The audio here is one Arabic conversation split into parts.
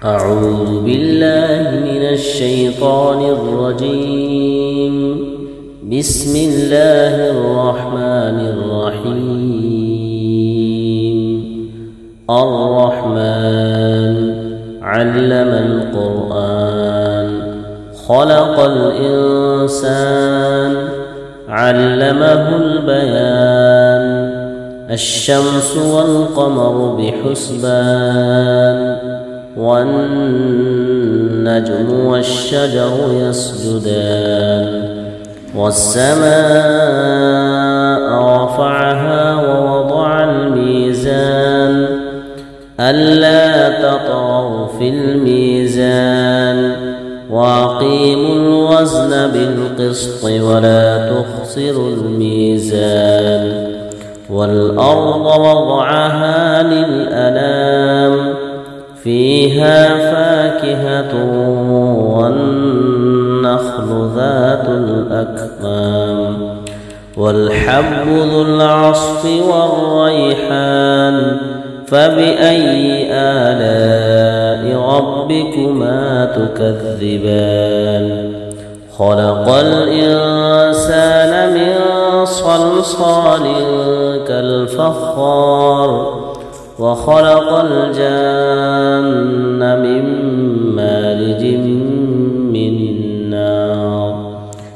أعوذ بالله من الشيطان الرجيم. بسم الله الرحمن الرحيم. الرحمن علم القرآن خلق الإنسان علمه البيان. الشمس والقمر بحسبان والنجم والشجر يسجدان. والسماء رفعها ووضع الميزان ألا تطغوا في الميزان وأقيموا الوزن بالقسط ولا تخسروا الميزان. والأرض وضعها للأنام فيها فاكهة والنخل ذات الأكمام والحب ذو العصف والريحان. فبأي آلاء ربكما تكذبان؟ خلق الإنسان من صلصال كالفخار وخلق الجن من مارج من نار.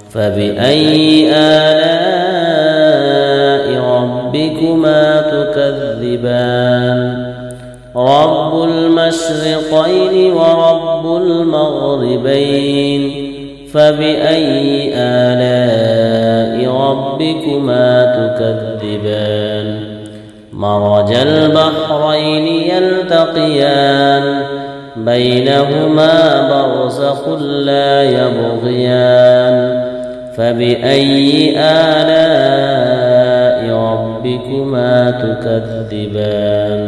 فبأي آلاء ربكما تكذبان؟ رب المشرقين ورب المغربين. فبأي آلاء ربكما تكذبان؟ مرج البحرين يلتقيان بينهما برزخ لا يبغيان. فبأي آلاء ربكما تكذبان؟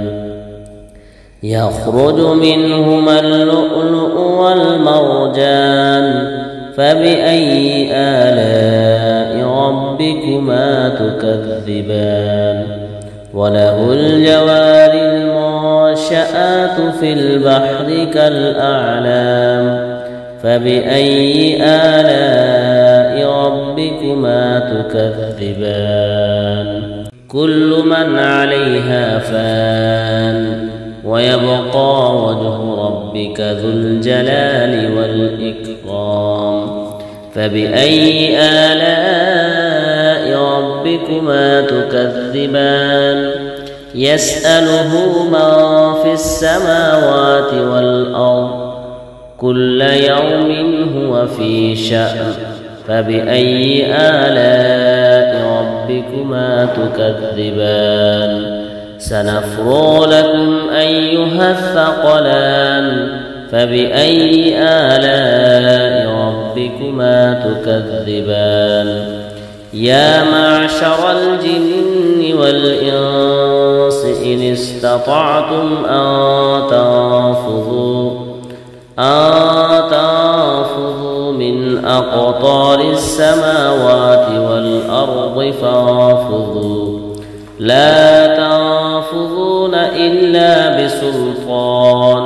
يخرج منهما اللؤلؤ والمرجان. فبأي آلاء ربكما تكذبان؟ وله الجوار المنشآت في البحر كالأعلام. فبأي آلاء ربكما تكذبان؟ كل من عليها فان ويبقى وجه ربك ذو الجلال والإكرام. فبأي آلاء ربكما تكذبان؟ يسأله من في السماوات والأرض كل يوم هو في شأن. فبأي آلاء ربكما تكذبان؟ سنفرغ لكم أيها الثقلان. فبأي آلاء ربكما تكذبان؟ يا معشر الجن والإنس إن استطعتم أن تنفذوا من أقطار السماوات والأرض فانفذوا لا تنفذون إلا بسلطان.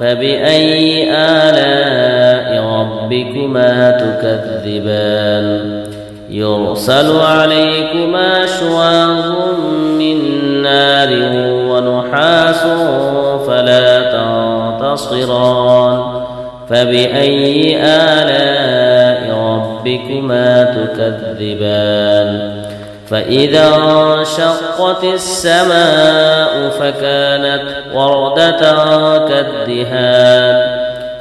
فبأي آلاء ربكما تكذبان؟ يرسل عليكما شواظ من نار ونحاس فلا تنتصران. فبأي آلاء ربكما تكذبان؟ فإذا انشقت السماء فكانت وردة كالدهان.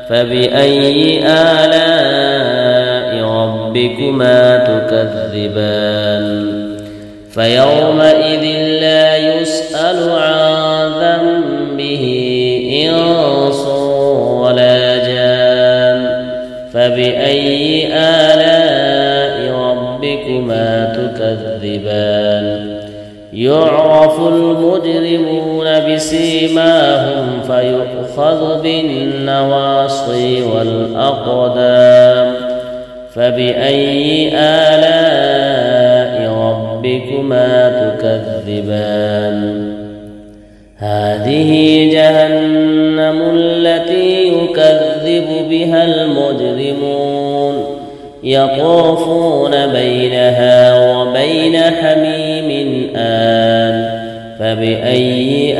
فبأي آلاء ربكما تكذبان؟ فيومئذ لا يسأل عن ذنبه إنس ولا جان. فبأي آلاء ربكما تكذبان؟ يعرف المجرمون بسيماهم فيؤخذ بالنواصي والأقدام. فبأي آلاء ربكما تكذبان؟ هذه جهنم التي فيها المجرمون يطوفون بينها وبين حميم آن فبأي